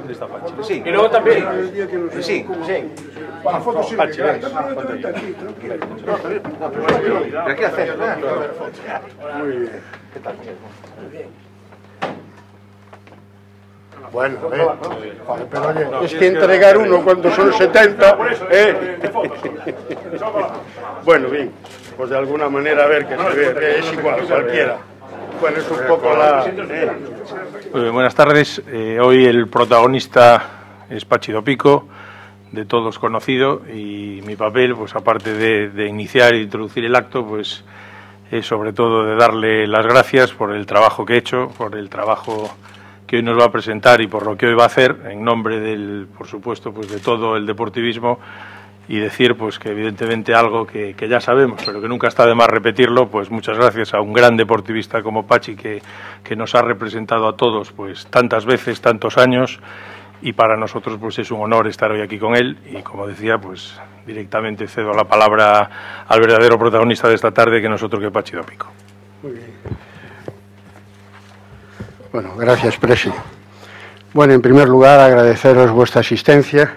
Está Pachi. Sí. Y luego también. Sí. Para la foto sí. Pachi, ven. Pero aquí hacer. Muy bien. ¿Qué tal, Miguel? Muy bien. Bueno, joder, pero oye, es que entregar uno cuando son 70, Bueno, bien, pues de alguna manera a ver que se ve, que es igual, cualquiera. Bueno, es un poco la... Buenas tardes. Hoy el protagonista es Pachi Dopico, de todos conocido, y mi papel, pues aparte de iniciar e introducir el acto, pues es sobre todo de darle las gracias por el trabajo que he hecho, por el trabajo que hoy nos va a presentar y por lo que hoy va a hacer, en nombre del, por supuesto, pues de todo el deportivismo, y decir pues que evidentemente algo que ya sabemos, pero que nunca está de más repetirlo, pues muchas gracias a un gran deportivista como Pachi que nos ha representado a todos pues tantas veces, tantos años, y para nosotros pues es un honor estar hoy aquí con él, y como decía, pues directamente cedo la palabra al verdadero protagonista de esta tarde, que no es otro que Pachi Dopico. Muy bien. Bueno, gracias, Presi. Bueno, en primer lugar, agradeceros vuestra asistencia.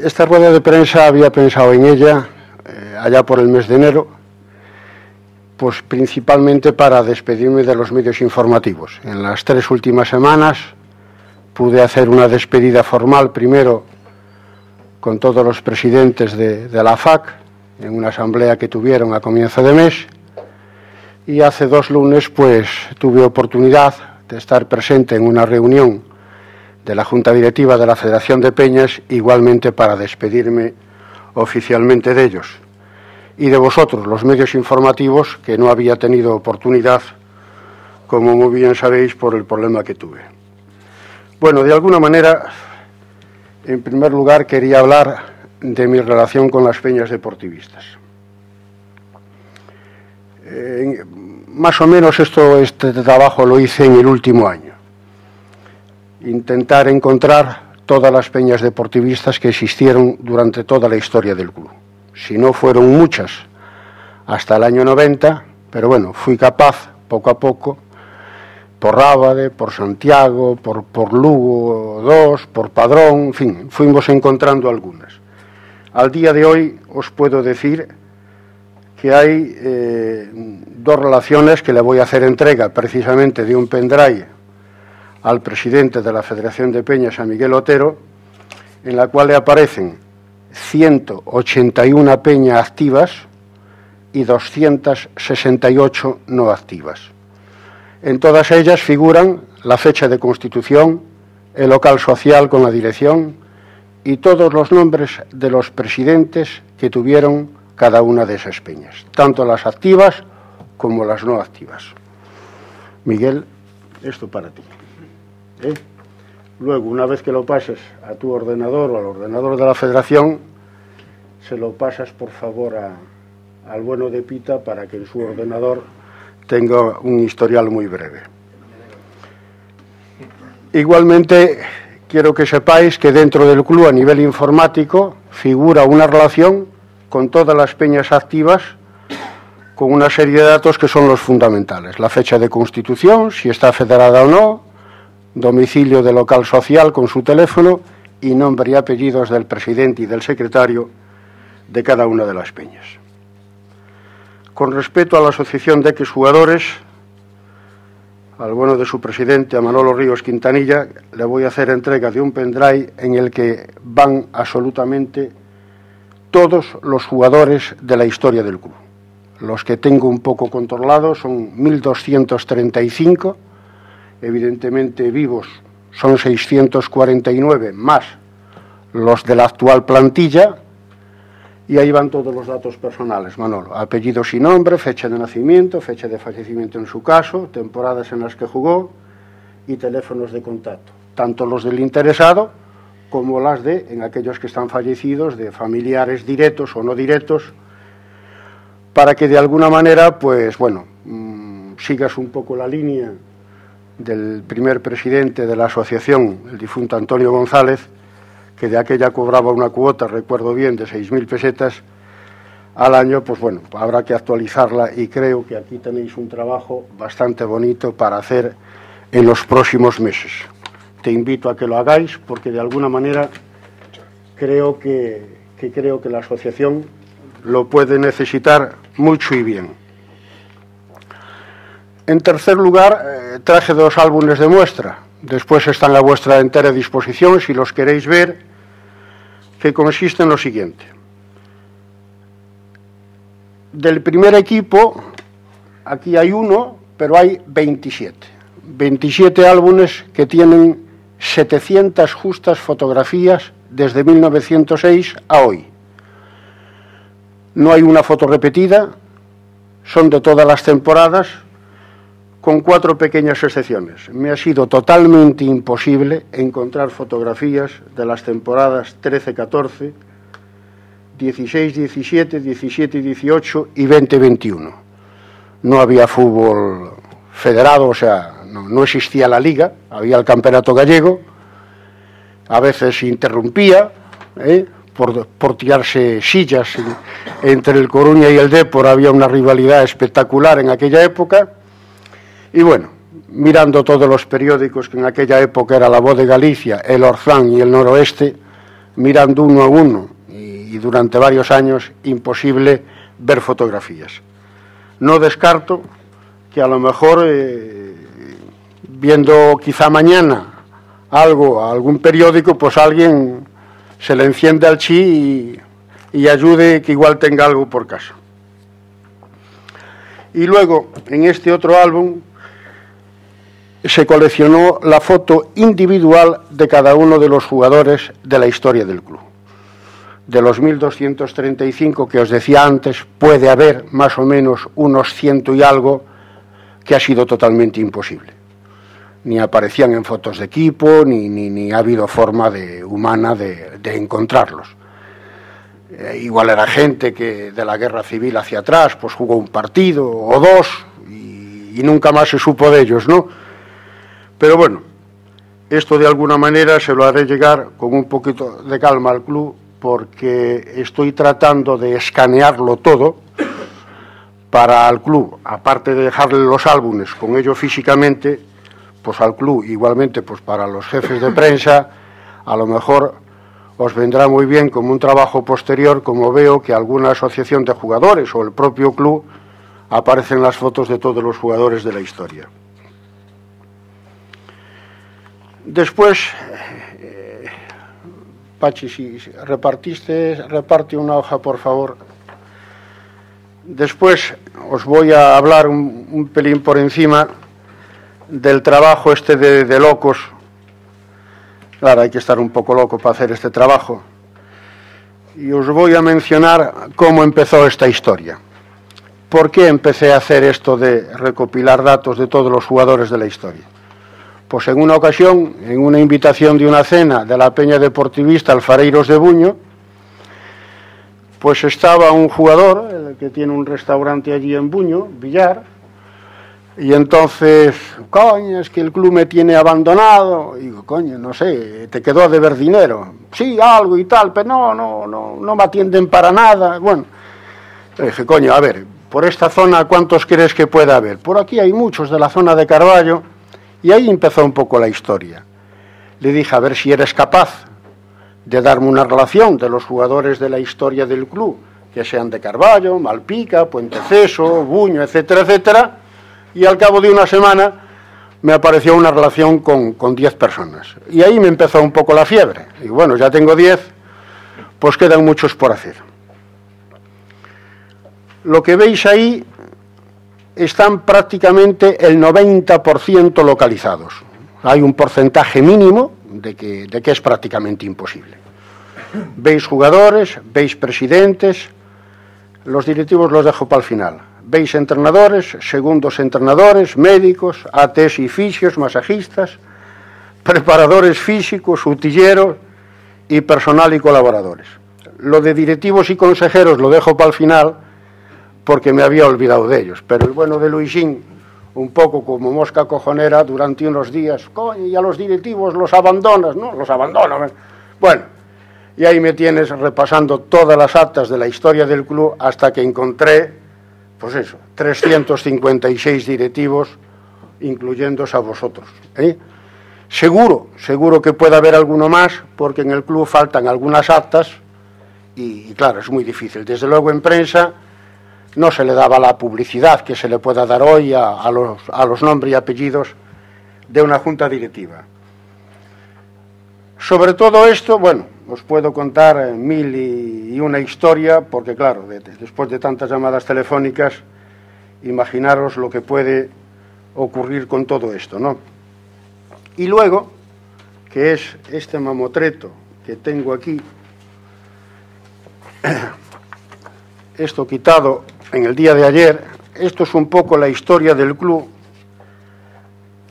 Esta rueda de prensa había pensado en ella allá por el mes de enero, pues principalmente para despedirme de los medios informativos. En las 3 últimas semanas pude hacer una despedida formal, primero con todos los presidentes de la FAC, en una asamblea que tuvieron a comienzo de mes, y hace 2 lunes pues tuve oportunidad de estar presente en una reunión de la Junta Directiva de la Federación de Peñas, igualmente para despedirme oficialmente de ellos y de vosotros, los medios informativos, que no había tenido oportunidad, como muy bien sabéis, por el problema que tuve. Bueno, de alguna manera, en primer lugar, quería hablar de mi relación con las peñas deportivistas. Más o menos este trabajo lo hice en el último año. Intentar encontrar todas las peñas deportivistas que existieron durante toda la historia del club. Si no fueron muchas hasta el año 90, pero bueno, fui capaz, poco a poco, por Rábade, por Santiago, por Lugo 2, por Padrón, en fin, fuimos encontrando algunas. Al día de hoy os puedo decir que hay 2 relaciones que le voy a hacer entrega precisamente de un pendrive al presidente de la Federación de Peñas, a Miguel Otero, en la cual le aparecen 181 peñas activas y 268 no activas. En todas ellas figuran la fecha de constitución, el local social con la dirección y todos los nombres de los presidentes que tuvieron cada una de esas peñas, tanto las activas como las no activas. Miguel, esto para ti. Luego, una vez que lo pases a tu ordenador o al ordenador de la Federación, se lo pasas por favor al bueno de Pita para que en su ordenador tenga un historial muy breve. Igualmente, quiero que sepáis que dentro del club, a nivel informático, figura una relación con todas las peñas activas, con una serie de datos que son los fundamentales: la fecha de constitución, si está federada o no, domicilio de local social con su teléfono y nombre y apellidos del presidente y del secretario de cada una de las peñas. Con respecto a la asociación de exjugadores, al bueno de su presidente, a Manolo Ríos Quintanilla, le voy a hacer entrega de un pendrive en el que van absolutamente todos los jugadores de la historia del club. Los que tengo un poco controlados son 1.235, evidentemente vivos son 649, más los de la actual plantilla, y ahí van todos los datos personales, Manolo: apellidos y nombre, fecha de nacimiento, fecha de fallecimiento en su caso, temporadas en las que jugó y teléfonos de contacto, tanto los del interesado como las en aquellos que están fallecidos, de familiares directos o no directos, para que de alguna manera, pues bueno, sigas un poco la línea del primer presidente de la asociación, el difunto Antonio González, que de aquella cobraba una cuota, recuerdo bien, de 6.000 pesetas al año. Pues bueno, habrá que actualizarla, y creo que aquí tenéis un trabajo bastante bonito para hacer en los próximos meses. te invito a que lo hagáis, porque de alguna manera creo que la asociación lo puede necesitar mucho y bien. En tercer lugar, traje 2 álbumes de muestra. Después están a vuestra entera disposición, si los queréis ver, que consiste en lo siguiente. Del primer equipo, aquí hay uno, pero hay 27. 27 álbumes que tienen 700 justas fotografías desde 1906 a hoy. No hay una foto repetida, son de todas las temporadas, con 4 pequeñas excepciones. Me ha sido totalmente imposible encontrar fotografías de las temporadas 13-14, 16-17, 17-18 y 20-21. No había fútbol federado, o sea, no existía la liga, había el campeonato gallego, a veces se interrumpía por tirarse sillas entre el Coruña y el Dépor, había una rivalidad espectacular en aquella época. Y bueno, mirando todos los periódicos, que en aquella época era La Voz de Galicia, El Orzán y El Noroeste, mirando uno a uno, y durante varios años imposible ver fotografías. No descarto que a lo mejor, viendo quizá mañana algún periódico, pues alguien se le enciende al chi y ayude, que igual tenga algo por casa. Y luego, en este otro álbum, se coleccionó la foto individual de cada uno de los jugadores de la historia del club. De los 1.235 que os decía antes, puede haber más o menos unos 100 y algo que ha sido totalmente imposible. Ni aparecían en fotos de equipo, ni ha habido forma humana de encontrarlos. Igual era gente que de la guerra civil hacia atrás pues jugó un partido o 2 y nunca más se supo de ellos, ¿no? Pero bueno, esto de alguna manera se lo haré llegar con un poquito de calma al club, porque estoy tratando de escanearlo todo para al club, aparte de dejarle los álbumes con ellos físicamente, pues al club igualmente, pues para los jefes de prensa, a lo mejor os vendrá muy bien como un trabajo posterior, como veo que alguna asociación de jugadores o el propio club aparecen las fotos de todos los jugadores de la historia. Después, Pachi, si reparte una hoja, por favor. Después os voy a hablar un pelín por encima del trabajo de locos. Claro, hay que estar un poco loco para hacer este trabajo. Y os voy a mencionar cómo empezó esta historia. ¿Por qué empecé a hacer esto de recopilar datos de todos los jugadores de la historia? Pues en una ocasión, en una invitación de una cena de la Peña Deportivista Alfareiros de Buño, pues estaba un jugador, el que tiene un restaurante allí en Buño, Villar, y entonces, coño, es que el club me tiene abandonado. Y digo, coño, no sé, te quedó a deber dinero. Sí, algo y tal, pero no me atienden para nada. Bueno, le dije, coño, a ver, por esta zona, ¿cuántos crees que pueda haber? Por aquí hay muchos de la zona de Carballo. Y ahí empezó un poco la historia. Le dije, a ver si eres capaz de darme una relación de los jugadores de la historia del club, que sean de Carballo, Malpica, Puenteceso, Buño, etcétera, etcétera. Y al cabo de una semana me apareció una relación con 10 personas. Y ahí me empezó un poco la fiebre. Y bueno, ya tengo 10, pues quedan muchos por hacer. Lo que veis ahí están prácticamente el 90% localizados. Hay un porcentaje mínimo de que es prácticamente imposible. Veis jugadores, veis presidentes, los directivos los dejo para el final. Veis entrenadores, segundos entrenadores, médicos, ATs y fisios, masajistas, preparadores físicos, utilleros y personal y colaboradores. Lo de directivos y consejeros lo dejo para el final, porque me había olvidado de ellos, pero el bueno de Luisín, un poco como mosca cojonera, durante unos días, coño, y a los directivos los abandonas, ¿no? Los abandono. Bueno, y ahí me tienes repasando todas las actas de la historia del club hasta que encontré, pues eso, 356 directivos, incluyéndose a vosotros, Seguro que puede haber alguno más, porque en el club faltan algunas actas y claro, es muy difícil. Desde luego en prensa no se le daba la publicidad que se le pueda dar hoy a los nombres y apellidos de una junta directiva. Sobre todo esto, bueno, os puedo contar mil y una historia, porque claro, después de tantas llamadas telefónicas, imaginaros lo que puede ocurrir con todo esto, ¿no? Y luego, que es este mamotreto que tengo aquí, esto quitado en el día de ayer, esto es un poco la historia del club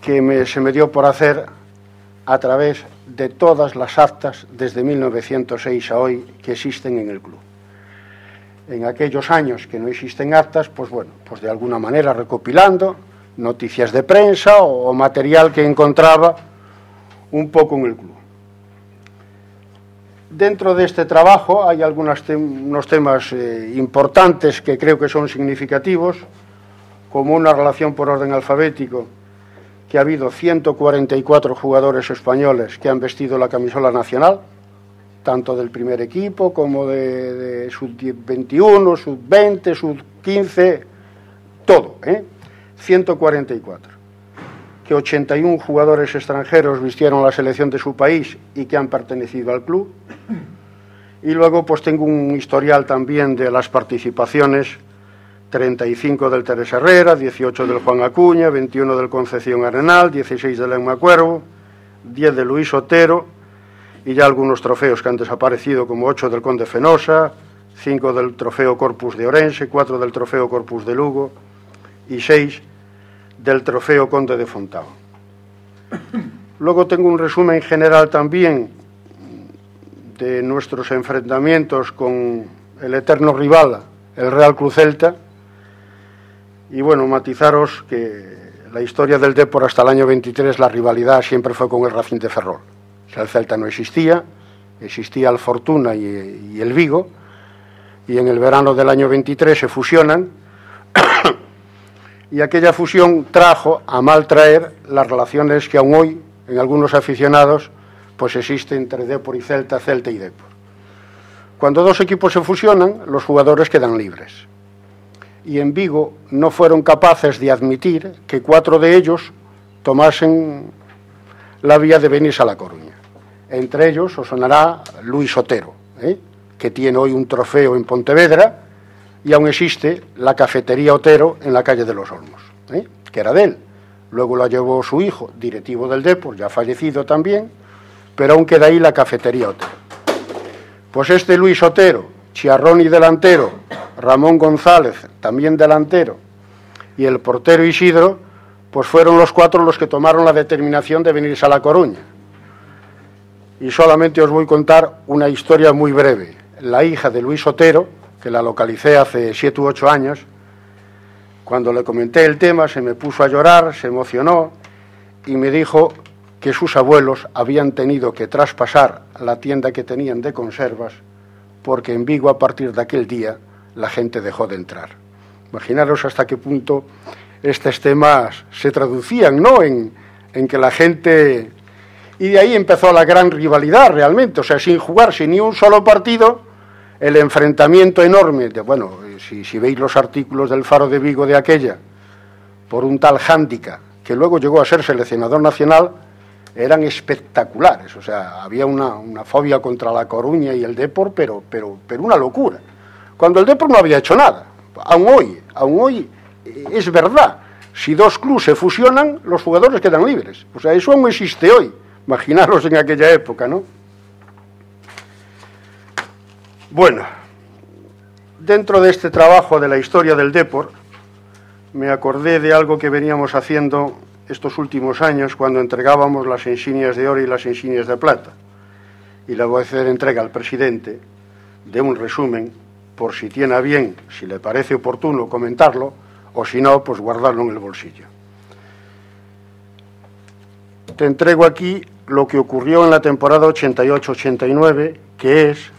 que se me dio por hacer a través de todas las actas desde 1906 a hoy que existen en el club. En aquellos años que no existen actas, pues bueno, pues de alguna manera recopilando noticias de prensa o material que encontraba un poco en el club. Dentro de este trabajo hay unos temas importantes que creo que son significativos, como una relación por orden alfabético, que ha habido 144 jugadores españoles que han vestido la camisola nacional, tanto del primer equipo como de sub-21, sub-20, sub-15, todo, 144. Que 81 jugadores extranjeros vistieron la selección de su país y que han pertenecido al club. Y luego pues tengo un historial también de las participaciones: 35 del Teresa Herrera, 18 del Juan Acuña, 21 del Concepción Arenal, 16 del Emma Cuervo, 10 de Luis Otero, y ya algunos trofeos que han desaparecido, como 8 del Conde Fenosa, 5 del Trofeo Corpus de Orense, 4 del Trofeo Corpus de Lugo y 6 del Trofeo Conde de Fontao. Luego tengo un resumen general también de nuestros enfrentamientos con el eterno rival, el Real Club Celta, y bueno, matizaros que la historia del Dépor hasta el año 23, la rivalidad siempre fue con el Racing de Ferrol. O sea, el Celta no existía el Fortuna y el Vigo, y en el verano del año 23 se fusionan, y aquella fusión trajo, a mal traer, las relaciones que aún hoy, en algunos aficionados, pues existen entre Dépor y Celta, Celta y Dépor. Cuando dos equipos se fusionan, los jugadores quedan libres. Y en Vigo no fueron capaces de admitir que 4 de ellos tomasen la vía de venirse a La Coruña. Entre ellos os sonará Luis Otero, que tiene hoy un trofeo en Pontevedra, y aún existe la cafetería Otero en la calle de los Olmos, que era de él. Luego la llevó su hijo, directivo del Dépor, ya fallecido también, pero aún queda ahí la cafetería Otero. Pues este Luis Otero, Chiarroni delantero, Ramón González también delantero, y el portero Isidro, pues fueron los 4 los que tomaron la determinación de venirse a La Coruña. Y solamente os voy a contar una historia muy breve. La hija de Luis Otero, que la localicé hace 7 u 8 años, cuando le comenté el tema se me puso a llorar, se emocionó y me dijo que sus abuelos habían tenido que traspasar la tienda que tenían de conservas porque en Vigo a partir de aquel día la gente dejó de entrar. Imaginaros hasta qué punto estos temas se traducían, ¿no?, en que la gente... Y de ahí empezó la gran rivalidad realmente, o sea, sin jugarse ni un solo partido, el enfrentamiento enorme, si veis los artículos del Faro de Vigo de aquella, por un tal Hándica, que luego llegó a ser seleccionador nacional, eran espectaculares, o sea, había una fobia contra La Coruña y el Dépor, pero una locura, cuando el Dépor no había hecho nada. Aún hoy es verdad, si 2 clubes se fusionan, los jugadores quedan libres, o sea, eso aún existe hoy, imaginaros en aquella época, ¿no? Bueno, dentro de este trabajo de la historia del Dépor, me acordé de algo que veníamos haciendo estos últimos años cuando entregábamos las insignias de oro y las insignias de plata. Y le voy a hacer entrega al presidente de un resumen, por si tiene a bien, si le parece oportuno comentarlo, o si no, pues guardarlo en el bolsillo. Te entrego aquí lo que ocurrió en la temporada 88-89, que es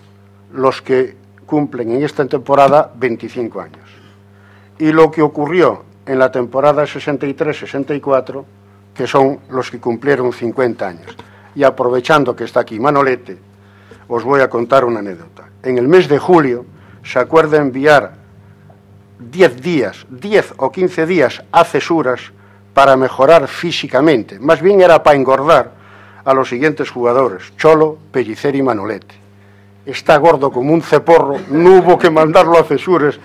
los que cumplen en esta temporada 25 años. Y lo que ocurrió en la temporada 63-64 que son los que cumplieron 50 años. Y aprovechando que está aquí Manolete, os voy a contar una anécdota. En el mes de julio se acuerda enviar 10 o 15 días a Cesuras para mejorar físicamente. Más bien era para engordar a los siguientes jugadores: Cholo, Pellicer y Manolete. Está gordo como un ceporro, no hubo que mandarlo a Cesuras,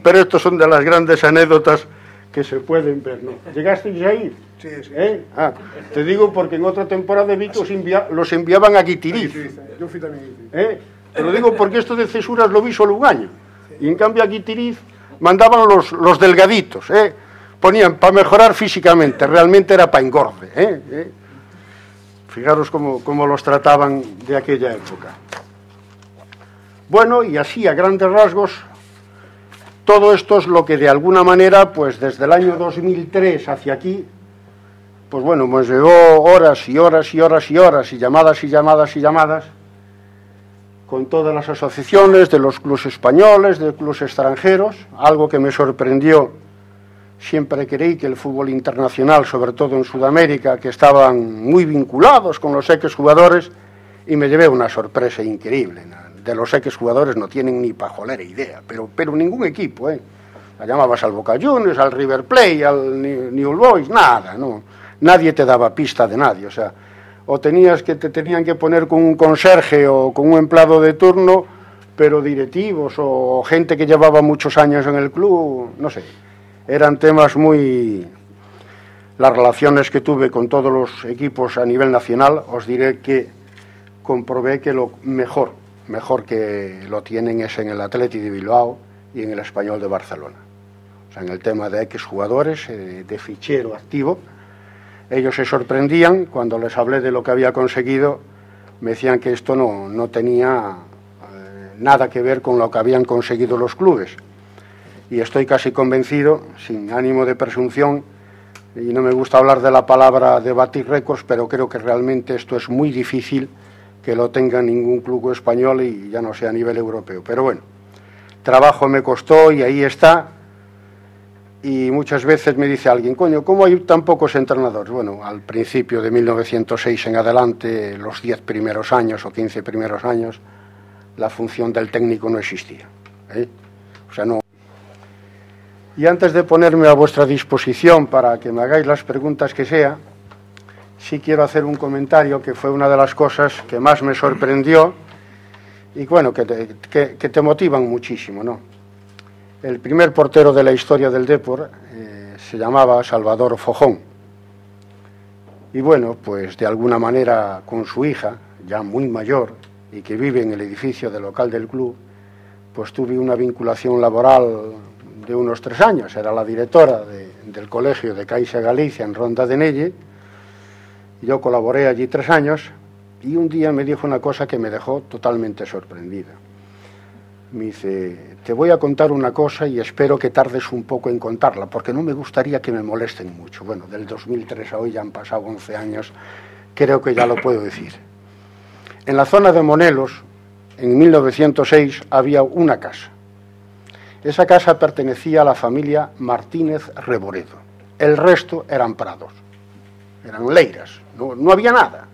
pero estos son de las grandes anécdotas que se pueden ver, ¿no? ¿Llegasteis a ir? Sí, sí. Te digo porque en otra temporada vi que los enviaban a Guitiriz. Yo fui también. Te lo digo porque esto de Cesuras lo vi solo un año. Y en cambio a Guitiriz mandaban los delgaditos, ponían para mejorar físicamente, realmente era para engorde. Fijaros cómo los trataban de aquella época. Bueno, y así a grandes rasgos, todo esto es lo que de alguna manera, pues desde el año 2003 hacia aquí, pues bueno, nos llevó horas y horas y horas y horas, y llamadas y llamadas y llamadas, con todas las asociaciones de los clubes españoles, de clubes extranjeros, algo que me sorprendió. Siempre creí que el fútbol internacional, sobre todo en Sudamérica, que estaban muy vinculados con los exjugadores, y me llevé una sorpresa increíble. De los exjugadores no tienen ni pajolera idea, pero ningún equipo, La llamabas al Boca Juniors, al River Plate, al New Boys, nada, no. Nadie te daba pista de nadie, o sea, o te tenían que poner con un conserje o con un empleado de turno, pero directivos o gente que llevaba muchos años en el club, no sé. Eran temas muy... Las relaciones que tuve con todos los equipos a nivel nacional, os diré que comprobé que lo mejor que lo tienen es en el Athletic de Bilbao y en el Español de Barcelona. O sea, en el tema de exjugadores, de fichero activo, ellos se sorprendían cuando les hablé de lo que había conseguido, me decían que esto no tenía nada que ver con lo que habían conseguido los clubes. Y estoy casi convencido, sin ánimo de presunción, y no me gusta hablar de la palabra de batir récords, pero creo que realmente esto es muy difícil que lo tenga ningún club español y ya no sea a nivel europeo. Pero bueno, trabajo me costó y ahí está. Y muchas veces me dice alguien, coño, ¿cómo hay tan pocos entrenadores? Bueno, al principio de 1906 en adelante, los 10 primeros años o 15 primeros años, la función del técnico no existía. O sea, no. Y antes de ponerme a vuestra disposición para que me hagáis las preguntas que sea, sí quiero hacer un comentario que fue una de las cosas que más me sorprendió y bueno, que te motivan muchísimo, ¿no? El primer portero de la historia del Depor se llamaba Salvador Fojón. Y bueno, pues de alguna manera con su hija, ya muy mayor, y que vive en el edificio del local del club, pues tuve una vinculación laboral de unos 3 años. Era la directora del colegio de Caixa Galicia en Ronda de Nelle. Yo colaboré allí 3 años y un día me dijo una cosa que me dejó totalmente sorprendida. Me dice, te voy a contar una cosa y espero que tardes un poco en contarla, porque no me gustaría que me molesten mucho. Bueno, del 2003 a hoy ya han pasado 11 años, creo que ya lo puedo decir. En la zona de Monelos, en 1906, había una casa. Esa casa pertenecía a la familia Martínez Reboredo. El resto eran prados, eran leiras, no había nada.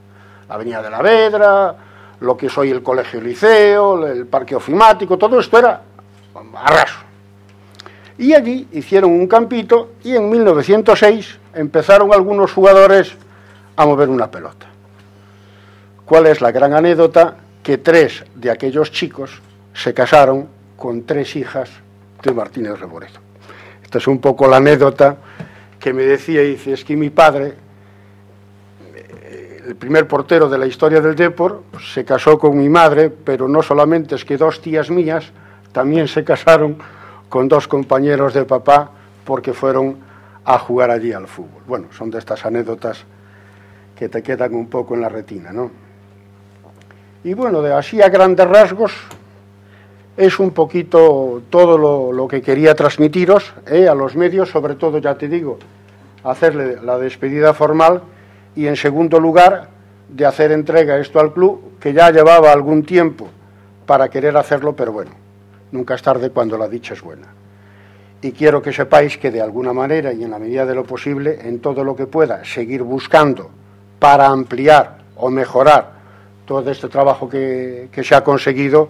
La Avenida de la Vedra, lo que es hoy el Colegio Liceo, el Parque Ofimático, todo esto era a raso. Y allí hicieron un campito y en 1906 empezaron algunos jugadores a mover una pelota. ¿Cuál es la gran anécdota? Que 3 de aquellos chicos se casaron con 3 hijas de Martínez Reboredo. Esta es un poco la anécdota que me decía, y dice, es que mi padre, el primer portero de la historia del Depor, se casó con mi madre, pero no solamente es que 2 tías mías también se casaron con 2 compañeros de papá porque fueron a jugar allí al fútbol. Bueno, son de estas anécdotas que te quedan un poco en la retina, ¿no? Y bueno, de así a grandes rasgos, es un poquito todo lo que quería transmitiros a los medios, sobre todo, ya te digo, hacerle la despedida formal y, en segundo lugar, de hacer entrega esto al club, que ya llevaba algún tiempo para querer hacerlo, pero bueno, nunca es tarde cuando la dicha es buena. y quiero que sepáis que de alguna manera y en la medida de lo posible, en todo lo que pueda, seguir buscando para ampliar o mejorar todo este trabajo que se ha conseguido,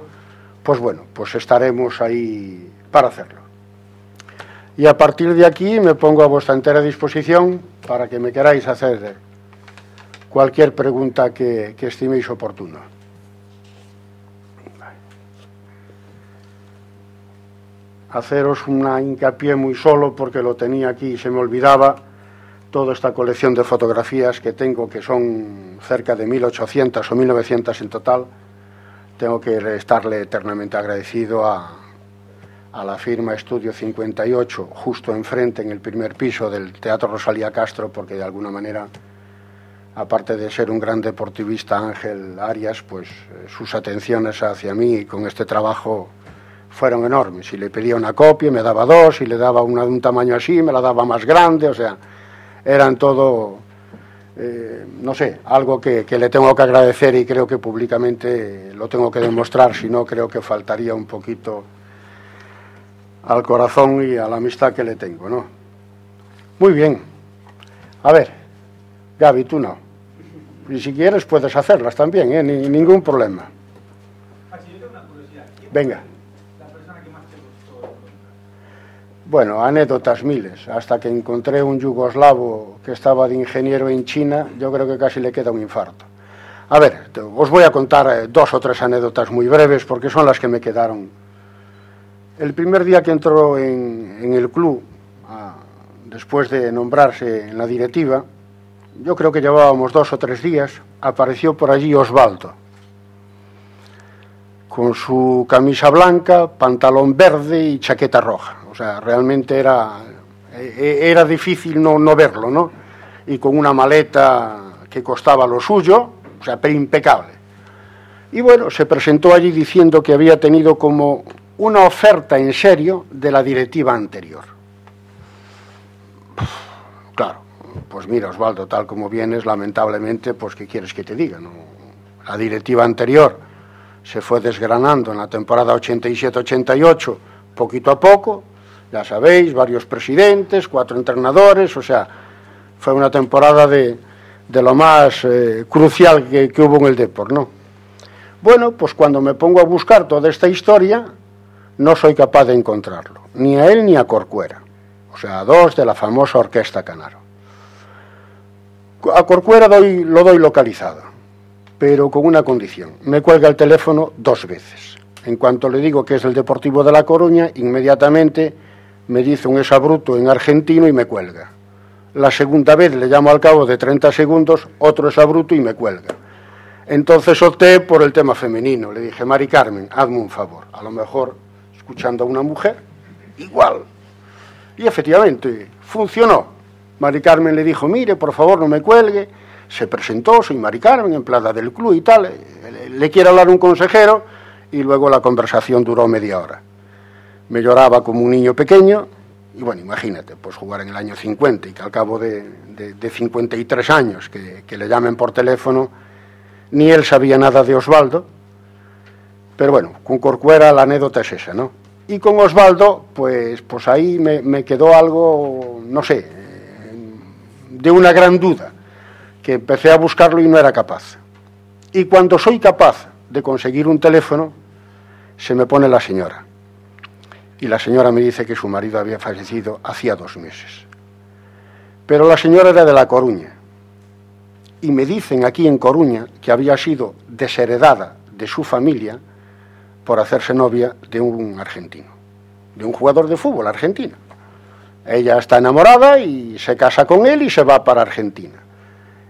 pues bueno, pues estaremos ahí para hacerlo. Y a partir de aquí me pongo a vuestra entera disposición para que me queráis hacer cualquier pregunta que estiméis oportuno. Haceros una hincapié muy solo porque lo tenía aquí y se me olvidaba, toda esta colección de fotografías que tengo, que son cerca de 1800 o 1900 en total. Tengo que estarle eternamente agradecido a la firma Estudio 58, justo enfrente, en el primer piso del Teatro Rosalía Castro, porque de alguna manera, aparte de ser un gran deportivista, Ángel Arias, pues sus atenciones hacia mí con este trabajo fueron enormes. Si le pedía una copia, me daba dos, si le daba una de un tamaño así, me la daba más grande, o sea, eran todo, no sé, algo que le tengo que agradecer y creo que públicamente lo tengo que demostrar, si no creo que faltaría un poquito al corazón y a la amistad que le tengo, ¿no? Muy bien. A ver, Gaby, tú no. Y si quieres puedes hacerlas también, ¿eh? Ningún problema. Venga. Bueno, anécdotas miles, hasta que encontré un yugoslavo que estaba de ingeniero en China, yo creo que casi le queda un infarto. A ver, os voy a contar 2 o 3 anécdotas muy breves, porque son las que me quedaron. El primer día que entró en el club, después de nombrarse en la directiva, yo creo que llevábamos 2 o 3 días, apareció por allí Osvaldo, con su camisa blanca, pantalón verde y chaqueta roja. O sea, realmente era difícil no verlo, ¿no? Y con una maleta que costaba lo suyo, o sea, pero impecable. Y bueno, se presentó allí diciendo que había tenido como una oferta en serio de la directiva anterior. Claro, pues mira, Osvaldo, tal como vienes, lamentablemente, pues ¿qué quieres que te diga, no? La directiva anterior se fue desgranando en la temporada 87-88, poquito a poco, ya sabéis, varios presidentes, 4 entrenadores, o sea, fue una temporada de lo más crucial que hubo en el deporte, ¿no? Bueno, pues cuando me pongo a buscar toda esta historia, no soy capaz de encontrarlo, ni a él ni a Corcuera, o sea, a 2 de la famosa Orquesta Canaro. A Corcuera lo doy localizado, pero con una condición: me cuelga el teléfono 2 veces. En cuanto le digo que es el Deportivo de La Coruña, inmediatamente me dice un exabruto en argentino y me cuelga. La segunda vez le llamo al cabo de 30 segundos, otro exabruto y me cuelga. Entonces opté por el tema femenino. Le dije: Mari Carmen, hazme un favor. A lo mejor, escuchando a una mujer, igual. Y efectivamente, funcionó. Mari Carmen le dijo: mire, por favor, no me cuelgue. Se presentó: soy Mari Carmen, empleada del club y tal. Le quiere hablar un consejero, y luego la conversación duró media hora. Me lloraba como un niño pequeño, y bueno, imagínate, pues jugar en el año 50 y que al cabo de 53 años que le llamen por teléfono, ni él sabía nada de Osvaldo. Pero bueno, con Corcuera la anécdota es esa, ¿no? Y con Osvaldo, pues ahí me quedó algo, no sé, de una gran duda, que empecé a buscarlo y no era capaz. Y cuando soy capaz de conseguir un teléfono, se me pone la señora. Y la señora me dice que su marido había fallecido hacía 2 meses. Pero la señora era de La Coruña. Y me dicen aquí en Coruña que había sido desheredada de su familia por hacerse novia de un argentino, de un jugador de fútbol argentino. Ella está enamorada y se casa con él y se va para Argentina.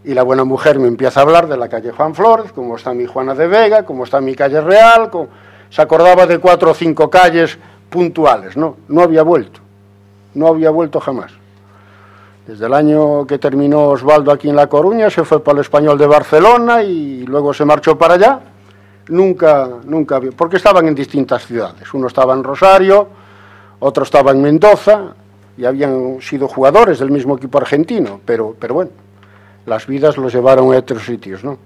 Y la buena mujer me empieza a hablar de la calle Juan Flores, cómo está mi Juana de Vega, cómo está mi calle Real, se acordaba de 4 o 5 calles puntuales. No había vuelto jamás. Desde el año que terminó Osvaldo aquí en La Coruña, se fue para el Español de Barcelona y luego se marchó para allá. Nunca había, porque estaban en distintas ciudades. Uno estaba en Rosario, otro estaba en Mendoza, y habían sido jugadores del mismo equipo argentino, pero bueno, las vidas los llevaron a otros sitios, ¿no?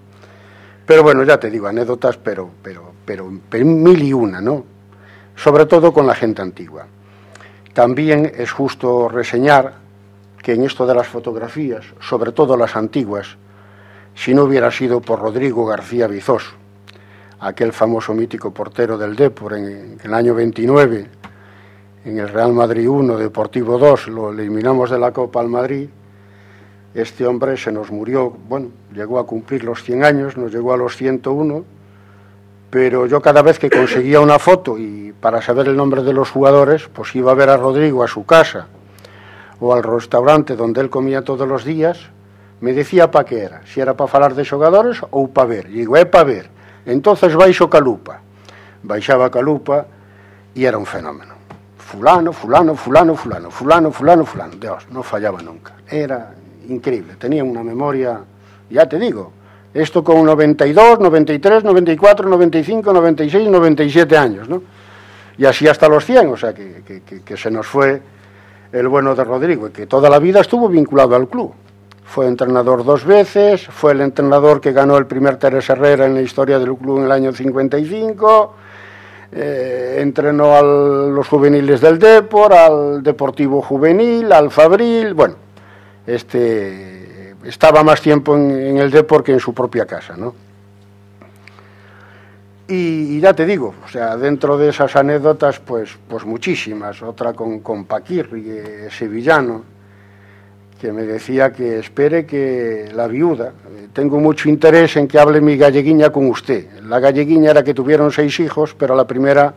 Pero bueno, ya te digo, anécdotas, pero 1001, ¿no? Sobre todo con la gente antigua. También es justo reseñar que en esto de las fotografías, sobre todo las antiguas, si no hubiera sido por Rodrigo García Vizoso, aquel famoso mítico portero del Depor en el año 29, en el Real Madrid 1, Deportivo 2, lo eliminamos de la Copa al Madrid. Este hombre se nos murió, bueno, llegó a cumplir los 100 años, nos llegó a los 101, pero yo cada vez que conseguía una foto y para saber el nombre de los jugadores, pues iba a ver a Rodrigo a su casa o al restaurante donde él comía todos los días, me decía para qué era, si era para falar de xogadores ou para ver. E digo, é para ver. Entonces baixo Calupa. Baixaba Calupa e era un fenómeno. Fulano, fulano, fulano, fulano, fulano, fulano, fulano. Dios, no fallaba nunca. Era increíble. Tenía una memoria, ya te digo, esto con 92, 93, 94, 95, 96, 97 años, ¿no? Y así hasta los 100, o sea que se nos fue el bueno de Rodrigo, y que toda la vida estuvo vinculado al club. Fue entrenador 2 veces, fue el entrenador que ganó el primer Teres Herrera en la historia del club en el año 55, entrenó a los juveniles del Depor, al Deportivo Juvenil, al Fabril, bueno, estaba más tiempo en el Depor que en su propia casa, ¿no? Y ya te digo, o sea, dentro de esas anécdotas, pues muchísimas. Otra con Paquirri, sevillano, que me decía que espere que la viuda, tengo mucho interés en que hable mi galleguiña con usted. La galleguiña era que tuvieron 6 hijos, pero la primera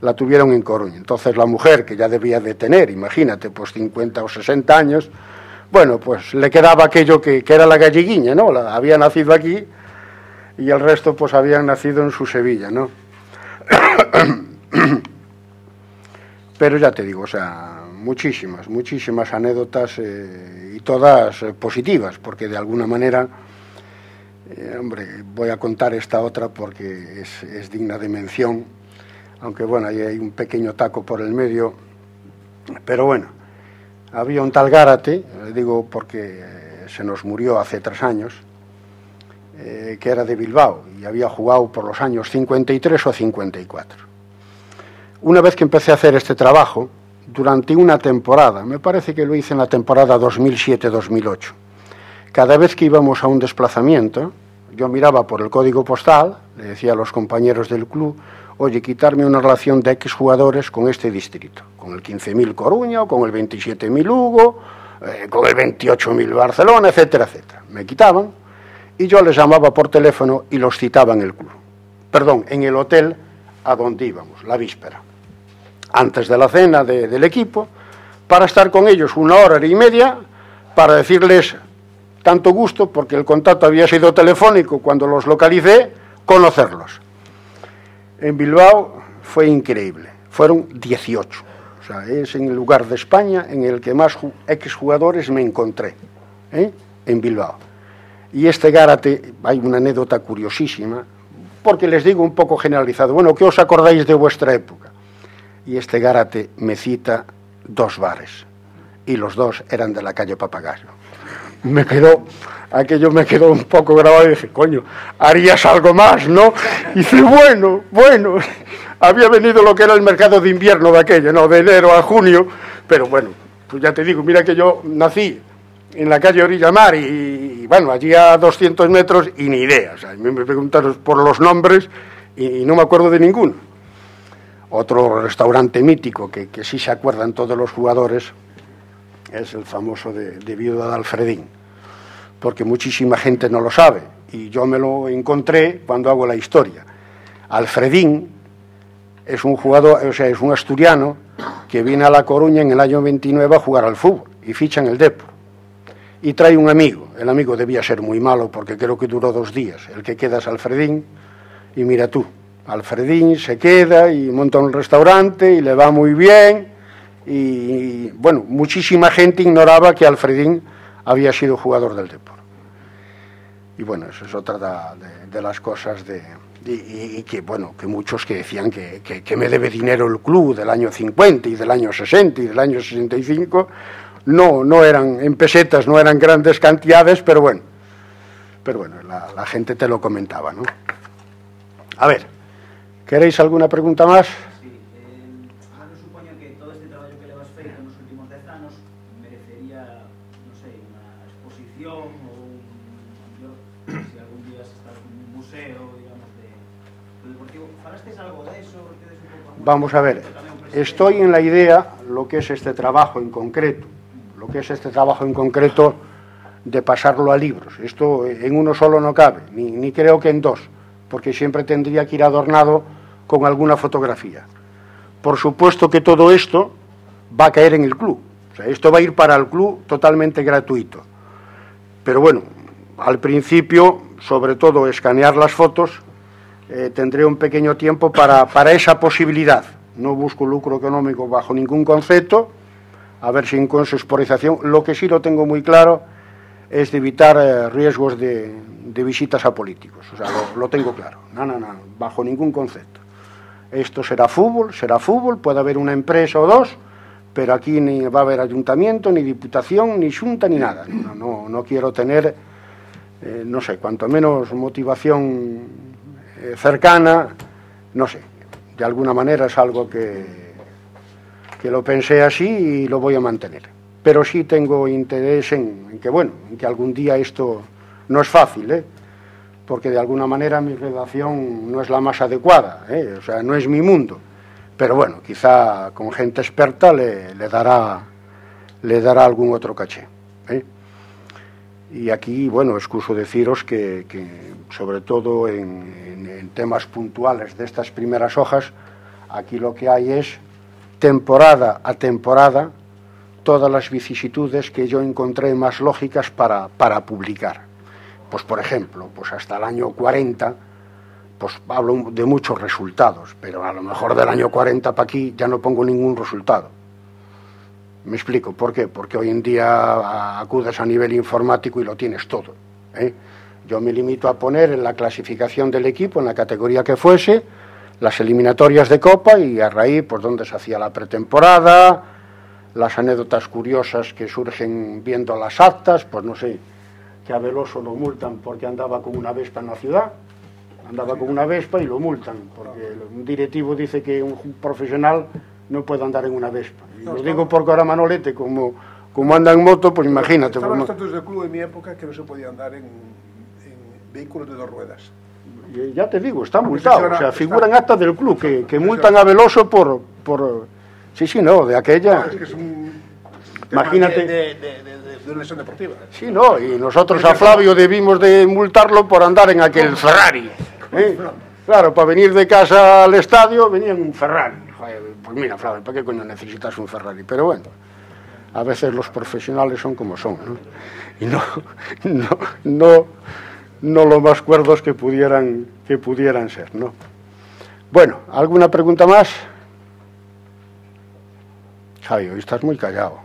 la tuvieron en Coruña. Entonces la mujer, que ya debía de tener, imagínate, pues 50 o 60 años, bueno, pues le quedaba aquello que era la galleguiña, ¿no? Había nacido aquí y el resto pues habían nacido en su Sevilla, ¿no? Pero ya te digo, o sea, muchísimas anécdotas y todas positivas, porque de alguna manera, hombre, voy a contar esta otra porque es digna de mención, aunque bueno, ahí hay un pequeño taco por el medio, pero bueno, había un tal Gárate, digo porque se nos murió hace 3 años, que era de Bilbao y había jugado por los años 53 o 54. Una vez que empecé a hacer este trabajo, durante una temporada, me parece que lo hice en la temporada 2007-2008, cada vez que íbamos a un desplazamiento, yo miraba por el código postal, le decía a los compañeros del club, oye, quitarme una relación de X jugadores con este distrito, con el 15.000 Coruña, o con el 27.000 Lugo, con el 28.000 Barcelona, etcétera, etcétera. Me quitaban y yo les llamaba por teléfono y los citaba en el club. Perdón, en el hotel a donde íbamos, la víspera, antes de la cena del equipo, para estar con ellos 1 hora y media, para decirles tanto gusto, porque el contacto había sido telefónico cuando los localicé, conocerlos. En Bilbao fue increíble, fueron 18, o sea, es en el lugar de España en el que más exjugadores me encontré, en Bilbao. Y este Gárate, hay una anécdota curiosísima, porque les digo un poco generalizado, bueno, ¿qué os acordáis de vuestra época? Y este Gárate me cita 2 bares, y los 2 eran de la calle Papagayo. Aquello me quedó un poco grabado y dije, coño, harías algo más, ¿no? Y dice, bueno, había venido lo que era el mercado de invierno de aquello, ¿no? De enero a junio, pero bueno, pues ya te digo, mira que yo nací en la calle Orilla Mar y bueno, allí a 200 metros y ni idea, o sea, me preguntaron por los nombres y no me acuerdo de ninguno. Otro restaurante mítico que sí se acuerdan todos los jugadores es el famoso de Viuda de Alfredín, porque muchísima gente no lo sabe y yo me lo encontré cuando hago la historia. Alfredín es un jugador, o sea, es un asturiano que viene a La Coruña en el año 29 a jugar al fútbol y ficha en el Depor y trae un amigo. El amigo debía ser muy malo porque creo que duró 2 días. El que queda es Alfredín y mira tú, Alfredín se queda y monta un restaurante y le va muy bien y bueno, muchísima gente ignoraba que Alfredín había sido jugador del Depor. Y bueno, eso es otra de las cosas y que bueno, que muchos que decían que me debe dinero el club del año 50 y del año 60 y del año 65, no eran en pesetas, no eran grandes cantidades, pero bueno, la gente te lo comentaba, ¿no? A ver, ¿queréis alguna pregunta más? Sí, ahora supoño que todo este traballo que levas exposición si algún día se está en un museo, digamos, de deportivo. ¿Falasteis algo de eso? Vamos a ver, estoy en la idea, lo que es este trabajo en concreto, de pasarlo a libros. Esto en uno solo no cabe, ni creo que en dos, porque siempre tendría que ir adornado con alguna fotografía. Por supuesto que todo esto va a caer en el club, o sea, esto va a ir para el club totalmente gratuito. Pero bueno, al principio, sobre todo, escanear las fotos, tendré un pequeño tiempo para esa posibilidad. No busco lucro económico bajo ningún concepto, a ver si con su exposición. Lo que sí lo tengo muy claro es de evitar riesgos de visitas a políticos, o sea, lo tengo claro, no, bajo ningún concepto. Esto será fútbol, puede haber una empresa o dos, pero aquí ni va a haber ayuntamiento, ni diputación, ni xunta, ni nada. No quiero tener, no sé, cuanto menos motivación cercana, no sé, de alguna manera es algo que lo pensé así y lo voy a mantener. Pero sí tengo interés en que algún día esto no es fácil, porque de alguna manera mi redacción no es la más adecuada, o sea, no es mi mundo. Pero bueno, quizá con gente experta le dará algún otro caché. Y aquí, bueno, excuso deciros que sobre todo en temas puntuales de estas primeras hojas, aquí lo que hay es temporada a temporada todas las vicisitudes que yo encontré más lógicas para publicar. Pues por ejemplo, pues hasta el año 40, pues hablo de muchos resultados, pero a lo mejor del año 40 para aquí ya no pongo ningún resultado. ¿Me explico? ¿Por qué? Porque hoy en día acudes a nivel informático y lo tienes todo. Yo me limito a poner en la clasificación del equipo, en la categoría que fuese, las eliminatorias de Copa y a raíz, pues dónde se hacía la pretemporada, las anécdotas curiosas que surgen viendo las actas, pues no sé, que a Veloso lo multan porque andaba con una Vespa en la ciudad, andaba con una Vespa y lo multan, porque un directivo dice que un profesional no puede andar en una Vespa. Y lo digo porque ahora Manolete, como anda en moto, pues imagínate. Estaban los estatutos del club en mi época que no se podía andar en vehículos de 2 ruedas. Y ya te digo, está multado, o sea, figuran actas del club que multan a Veloso por sí, no, de aquella. Es que es un imagínate. De una lesión deportiva. Sí, no, y nosotros a Flavio debimos de multarlo por andar en aquel Ferrari. Claro, para venir de casa al estadio venía en un Ferrari. Joder, pues mira, Flavio, ¿para qué coño necesitas un Ferrari? Pero bueno, a veces los profesionales son como son, ¿no? Y no lo más cuerdos que pudieran ser, ¿no? Bueno, ¿alguna pregunta más? Javi, hoy estás muy callado.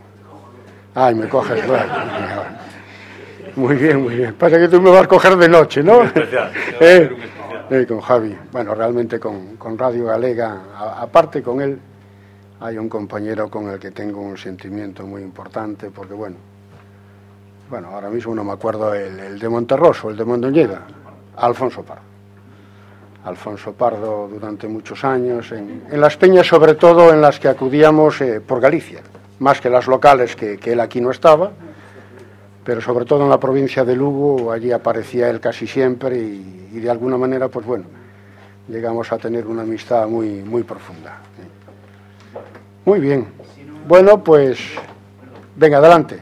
Ay, me coges, bueno. Muy bien. Pasa que tú me vas a coger de noche, ¿no? Con Javi. Bueno, realmente con Radio Galega, aparte con él, hay un compañero con el que tengo un sentimiento muy importante, porque bueno, ahora mismo no me acuerdo el de Monterroso, el de Mondoñeda, Alfonso Pardo. Alfonso Pardo durante muchos años, en las peñas sobre todo en las que acudíamos por Galicia, más que las locales que él aquí no estaba, pero sobre todo en la provincia de Lugo, allí aparecía él casi siempre y de alguna manera, pues bueno, llegamos a tener una amistad muy, muy profunda. Muy bien. Bueno, pues, venga, adelante.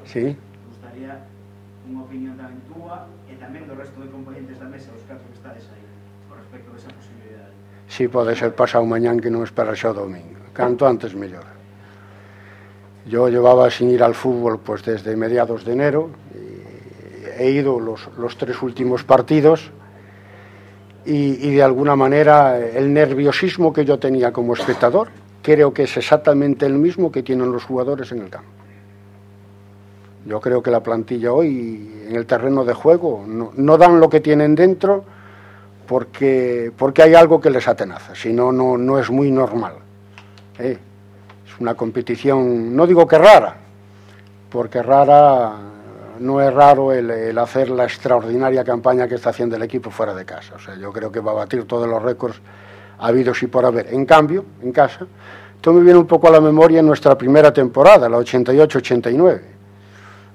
Sí. Gustaría unha opinión tamén túa e tamén do resto de componentes da mesa, os casos que estades aí, con respecto a esa posibilidade. Sí, pode ser pasado mañán que non espera xa o domingo. Canto antes, mellor. Yo llevaba sin ir al fútbol pues desde mediados de enero. He ido los 3 últimos partidos y de alguna manera el nerviosismo que yo tenía como espectador creo que es exactamente el mismo que tienen los jugadores en el campo. Yo creo que la plantilla hoy en el terreno de juego no dan lo que tienen dentro porque hay algo que les atenaza, si no, no es muy normal. Es una competición, no digo que rara, porque rara no es raro el hacer la extraordinaria campaña que está haciendo el equipo fuera de casa. O sea, yo creo que va a batir todos los récords habidos y por haber. En cambio, en casa, Esto me viene un poco a la memoria en nuestra primera temporada, la 88-89.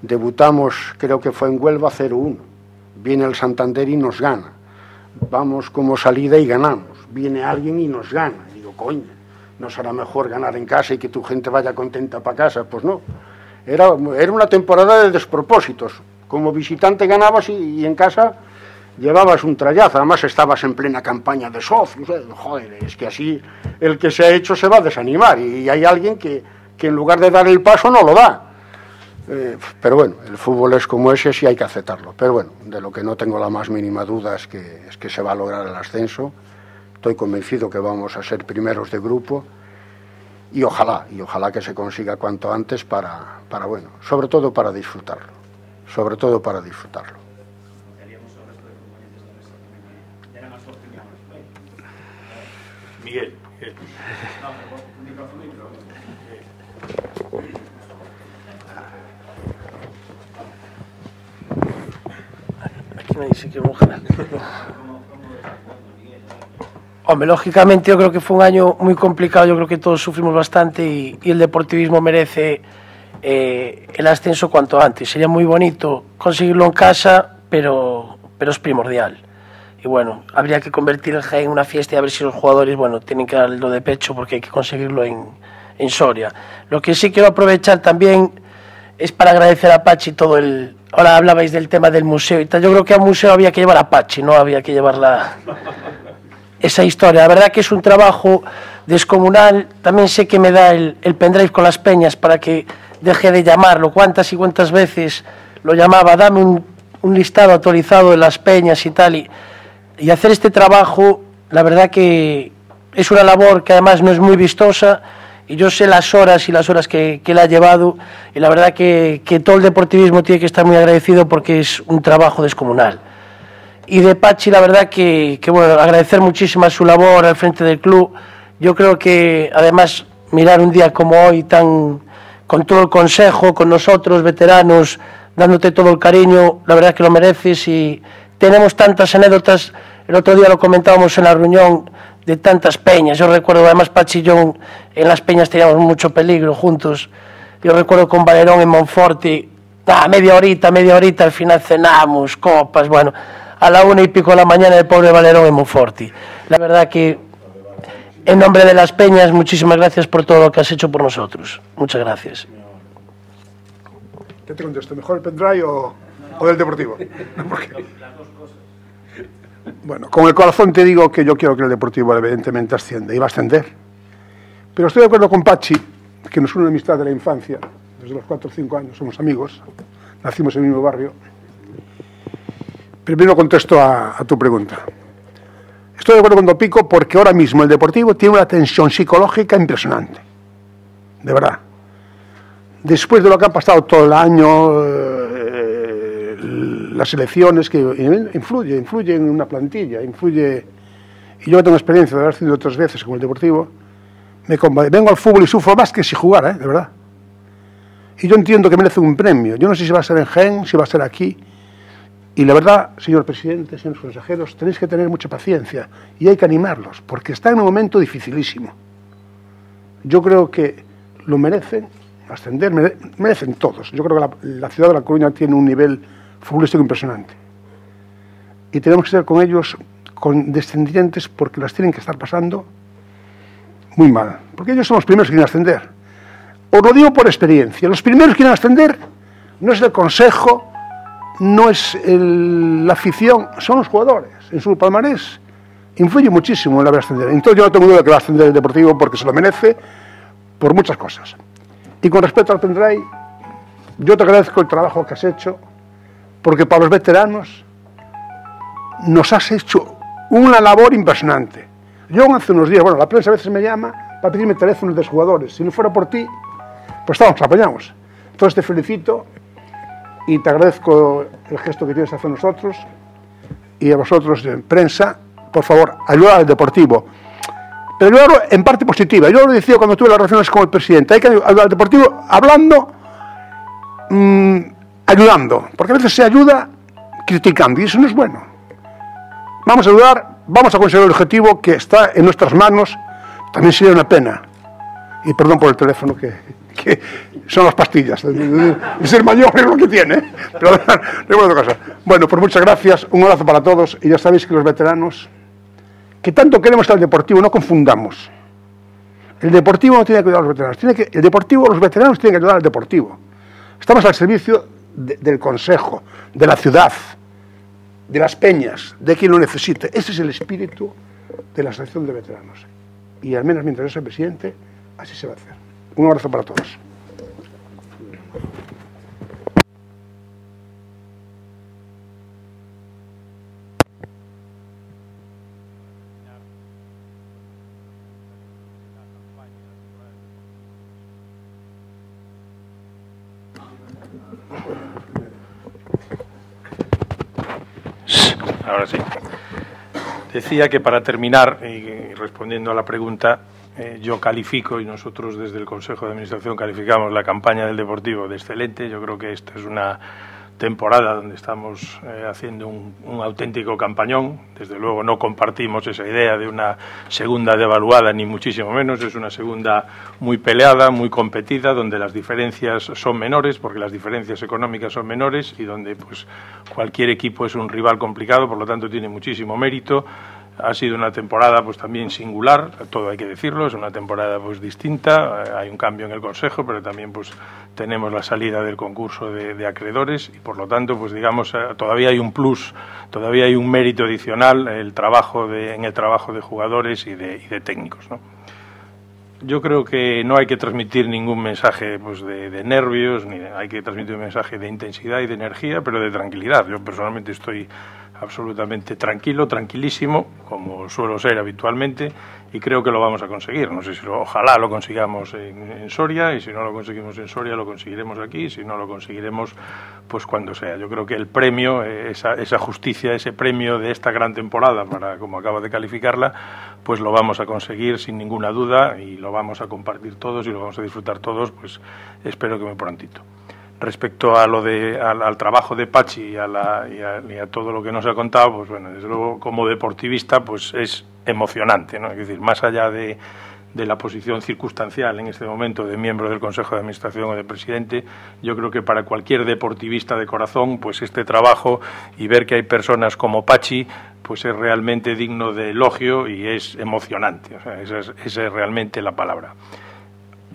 Debutamos, creo que fue en Huelva, 0-1. Viene el Santander y nos gana. Vamos como salida y ganamos. Viene alguien y nos gana. Digo, coño, ¿no será mejor ganar en casa y que tu gente vaya contenta para casa? Pues no. Era una temporada de despropósitos. Como visitante ganabas y en casa llevabas un trayazo. Además estabas en plena campaña de socios. Joder, es que así el que se ha hecho se va a desanimar. Y hay alguien que en lugar de dar el paso no lo da. Pero bueno, el fútbol es como ese, sí hay que aceptarlo. Pero bueno, de lo que no tengo la más mínima duda es que se va a lograr el ascenso. Estoy convencido que vamos a ser primeros de grupo y ojalá que se consiga cuanto antes para bueno, sobre todo para disfrutarlo. Sobre todo para disfrutarlo. Miguel. Aquí me dice que ojalá. Hombre, lógicamente yo creo que fue un año muy complicado, yo creo que todos sufrimos bastante y el deportivismo merece el ascenso cuanto antes. Sería muy bonito conseguirlo en casa, pero es primordial. Y bueno, habría que convertir el Jaén en una fiesta y a ver si los jugadores, bueno, tienen que darlo de pecho porque hay que conseguirlo en Soria. Lo que sí quiero aprovechar también es para agradecer a Pachi todo el... Ahora hablabais del tema del museo y tal. Yo creo que al museo había que llevar a Pachi, no había que llevar esa historia. La verdad que es un trabajo descomunal. También sé que me da el pendrive con las peñas para que deje de llamarlo. Cuántas y cuántas veces lo llamaba, dame un listado actualizado de las peñas y tal. Y hacer este trabajo, la verdad que es una labor que además no es muy vistosa. Y yo sé las horas y las horas que él ha llevado. Y la verdad que todo el deportivismo tiene que estar muy agradecido porque es un trabajo descomunal. Y de Pachi, la verdad que bueno, agradecer muchísimo su labor al frente del club. Yo creo que además mirar un día como hoy con todo el consejo, con nosotros, veteranos, dándote todo el cariño, la verdad que lo mereces y tenemos tantas anécdotas, el otro día lo comentábamos en la reunión, de tantas peñas. Yo recuerdo, además Pachi y yo en las peñas teníamos mucho peligro juntos. Yo recuerdo con Valerón en Monforte, media horita, al final cenamos, copas, bueno, a la 1:00 de la mañana el pobre Valerón en Monforte. La verdad que, en nombre de las peñas, muchísimas gracias por todo lo que has hecho por nosotros. Muchas gracias. ¿Qué te contesto? ¿Mejor el pendrive o del Deportivo? Bueno, con el corazón te digo que yo quiero que el Deportivo evidentemente ascienda y va a ascender. Pero estoy de acuerdo con Pachi, que nos une una amistad de la infancia, desde los 4 o 5 años, somos amigos, nacimos en el mismo barrio. Primero contesto a tu pregunta. Estoy de acuerdo con Pico porque ahora mismo el Deportivo tiene una tensión psicológica impresionante. De verdad. Después de lo que ha pasado todo el año, las elecciones, que influye en una plantilla, influye. Y yo tengo experiencia de haber sido 3 veces con el Deportivo. Vengo al fútbol y sufro más que si jugara, de verdad. Y yo entiendo que merece un premio. Yo no sé si va a ser en Jaén, si va a ser aquí. Y la verdad, señor presidente, señores consejeros, tenéis que tener mucha paciencia y hay que animarlos, porque está en un momento dificilísimo. Yo creo que lo merecen, ascender, merecen todos. Yo creo que la ciudad de La Coruña tiene un nivel futbolístico impresionante. Y tenemos que ser con ellos condescendientes porque las tienen que estar pasando muy mal. Porque ellos son los primeros que quieren ascender. Os lo digo por experiencia. Los primeros que quieren ascender no es el consejo, no es la afición, son los jugadores. En su palmarés influye muchísimo en la ascender. Entonces yo no tengo duda de que va a ascender el Deportivo porque se lo merece por muchas cosas. Y con respecto al pendrive, yo te agradezco el trabajo que has hecho porque para los veteranos nos has hecho una labor impresionante. Yo hace unos días, bueno, la prensa a veces me llama para pedirme teléfonos de los jugadores. Si no fuera por ti, pues nos apañamos. Entonces te felicito y te agradezco el gesto que tienes hacia nosotros y a vosotros de prensa, por favor, ayudar al Deportivo. Pero ayudarlo en parte positiva. Yo lo decía cuando tuve las relaciones con el presidente, hay que ayudar al Deportivo hablando, ayudando, porque a veces se ayuda criticando y eso no es bueno. Vamos a ayudar, vamos a conseguir el objetivo que está en nuestras manos. También sería una pena Y perdón por el teléfono, que son las pastillas. El ser mayor es lo que tiene. Pero no otra cosa. Bueno, pues muchas gracias. Un abrazo para todos. Y ya sabéis que los veteranos, que tanto queremos al Deportivo, no confundamos. El Deportivo no tiene que ayudar a los veteranos. Los veteranos tienen que ayudar al Deportivo. Estamos al servicio del Consejo, de la ciudad, de las peñas, de quien lo necesite. Ese es el espíritu de la Asociación de Veteranos. Y al menos mientras yo soy presidente, así se va a hacer. Un abrazo para todos. Ahora sí. Decía que para terminar, y respondiendo a la pregunta, yo califico, y nosotros desde el Consejo de Administración calificamos la campaña del Deportivo de excelente. Yo creo que esta es una temporada donde estamos haciendo un auténtico campañón. Desde luego no compartimos esa idea de una segunda devaluada, ni muchísimo menos. Es una segunda muy peleada, muy competida, donde las diferencias son menores, porque las diferencias económicas son menores, y donde pues cualquier equipo es un rival complicado, por lo tanto tiene muchísimo mérito. Ha sido una temporada pues también singular, todo hay que decirlo, es una temporada pues distinta, hay un cambio en el Consejo, pero también pues tenemos la salida del concurso de acreedores, y por lo tanto pues digamos todavía hay un plus, todavía hay un mérito adicional en el trabajo de jugadores y de técnicos, ¿no? Yo creo que no hay que transmitir ningún mensaje pues de nervios, ni hay que transmitir un mensaje de intensidad y de energía, pero de tranquilidad. Yo personalmente estoy absolutamente tranquilo, tranquilísimo, como suelo ser habitualmente, y creo que lo vamos a conseguir. No sé si ojalá lo consigamos en Soria, y si no lo conseguimos en Soria lo conseguiremos aquí, y si no lo conseguiremos pues cuando sea. Yo creo que el premio, esa justicia, ese premio de esta gran temporada, para como acabo de calificarla, pues lo vamos a conseguir sin ninguna duda, y lo vamos a compartir todos y lo vamos a disfrutar todos, pues espero que muy prontito. Respecto a al trabajo de Pachi y a todo lo que nos ha contado, pues bueno, desde luego como deportivista pues es emocionante, ¿no? Es decir, más allá de la posición circunstancial en este momento de miembro del Consejo de Administración o de presidente, yo creo que para cualquier deportivista de corazón, pues este trabajo y ver que hay personas como Pachi, pues es realmente digno de elogio y es emocionante. O sea, esa es realmente la palabra.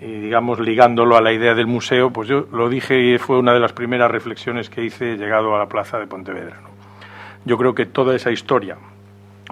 Y digamos, ligándolo a la idea del museo, pues yo lo dije y fue una de las primeras reflexiones que hice llegado a la plaza de Pontevedra, ¿no? Yo creo que toda esa historia,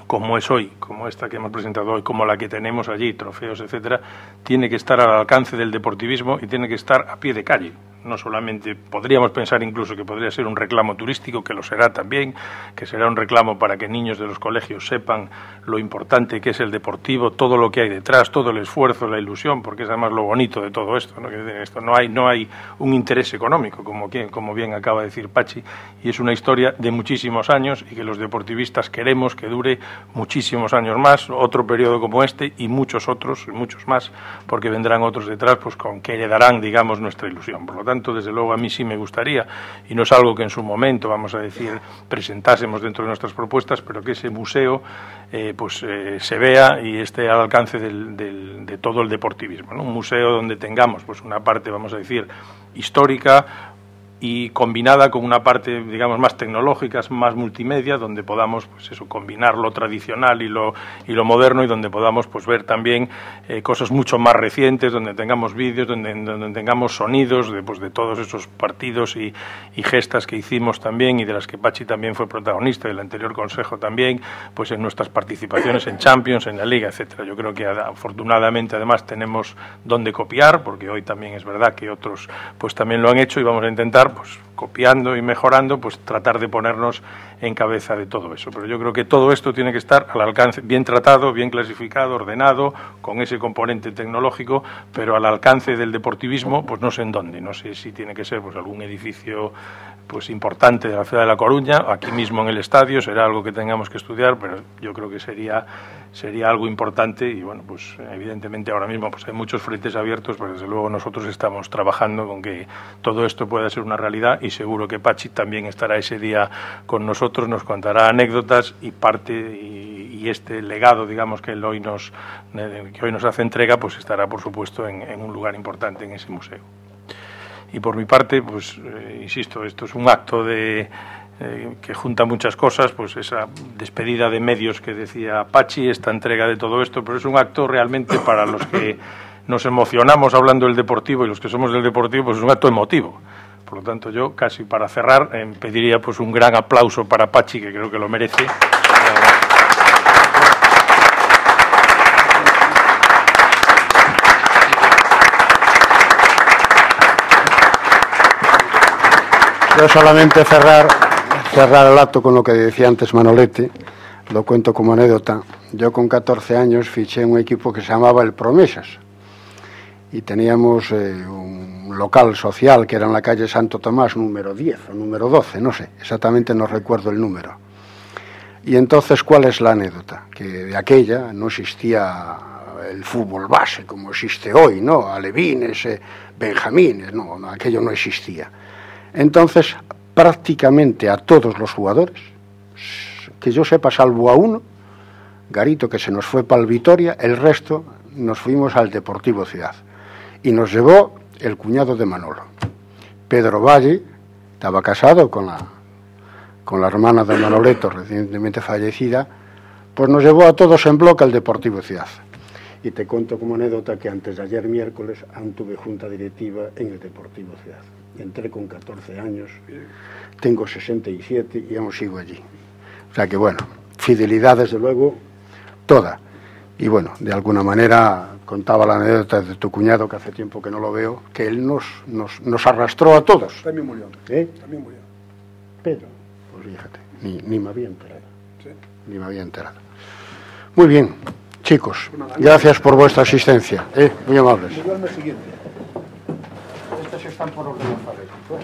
como es hoy, como esta que hemos presentado hoy, como la que tenemos allí, trofeos, etcétera, tiene que estar al alcance del deportivismo y tiene que estar a pie de calle. No solamente, podríamos pensar incluso que podría ser un reclamo turístico, que lo será también, que será un reclamo para que niños de los colegios sepan lo importante que es el deportivo, todo lo que hay detrás, todo el esfuerzo, la ilusión, porque es además lo bonito de todo esto, ¿no? Que esto no hay un interés económico, como bien acaba de decir Pachi, y es una historia de muchísimos años y que los deportivistas queremos que dure muchísimos años más, otro periodo como este y muchos otros, muchos más, porque vendrán otros detrás pues con que heredarán, digamos, nuestra ilusión. Por lo tanto, desde luego a mí sí me gustaría, y no es algo que en su momento, vamos a decir, presentásemos dentro de nuestras propuestas, pero que ese museo se vea y esté al alcance de todo el deportivismo, ¿no? Un museo donde tengamos pues una parte, vamos a decir, histórica, y combinada con una parte, digamos, más tecnológica, más multimedia, donde podamos, pues eso, combinar lo tradicional y lo moderno, y donde podamos, pues, ver también cosas mucho más recientes, donde tengamos vídeos, donde tengamos sonidos de todos esos partidos y gestas que hicimos también, y de las que Pachi también fue protagonista, del anterior Consejo también, pues en nuestras participaciones en Champions, en la Liga, etcétera. Yo creo que afortunadamente además tenemos donde copiar, porque hoy también es verdad que otros pues también lo han hecho, y vamos a intentar, pues copiando y mejorando, pues tratar de ponernos en cabeza de todo eso. Pero yo creo que todo esto tiene que estar al alcance, bien tratado, bien clasificado, ordenado, con ese componente tecnológico, pero al alcance del deportivismo, pues no sé en dónde. No sé si tiene que ser pues algún edificio pues importante de la ciudad de La Coruña, aquí mismo en el estadio, será algo que tengamos que estudiar, pero yo creo que sería algo importante. Y bueno, pues evidentemente ahora mismo pues hay muchos frentes abiertos, pero desde luego nosotros estamos trabajando con que todo esto pueda ser una realidad, y seguro que Pachi también estará ese día con nosotros, nos contará anécdotas y parte y y este legado, digamos, que hoy nos hace entrega, pues estará, por supuesto, en un lugar importante en ese museo. Y por mi parte, pues insisto, esto es un acto que junta muchas cosas, pues esa despedida de medios que decía Pachi, esta entrega de todo esto, pero es un acto realmente para los que nos emocionamos hablando del Deportivo y los que somos del Deportivo, pues es un acto emotivo. Por lo tanto, yo casi para cerrar pediría pues un gran aplauso para Pachi, que creo que lo merece. Yo solamente cerrar el acto con lo que decía antes Manolete, lo cuento como anécdota. Yo con 14 años fiché en un equipo que se llamaba el Promesas y teníamos un local social que era en la calle Santo Tomás, número 10 o número 12, no sé, exactamente no recuerdo el número. Y entonces, ¿cuál es la anécdota? Que de aquella no existía el fútbol base como existe hoy, ¿no? Alevines, benjamines, no, aquello no existía. Entonces, prácticamente a todos los jugadores, que yo sepa, salvo a uno, Garito, que se nos fue para el Vitoria, el resto nos fuimos al Deportivo Ciudad. Y nos llevó el cuñado de Manolo. Pedro Valle, estaba casado con la hermana de Manoleto, recientemente fallecida, pues nos llevó a todos en bloque al Deportivo Ciudad. Y te cuento como anécdota que antes de ayer miércoles aún tuve junta directiva en el Deportivo Ciudad. Entré con 14 años, tengo 67 y aún sigo allí. O sea que bueno, fidelidad desde luego, toda. Y bueno, de alguna manera contaba la anécdota de tu cuñado, que hace tiempo que no lo veo, que él nos arrastró a todos. También murió. También murió. Pedro, pues fíjate, ni me había enterado. Sí. Ni me había enterado. Muy bien, chicos, gracias por vuestra asistencia. Muy amables. Murió al mes siguiente. Estas están por orden alfabético.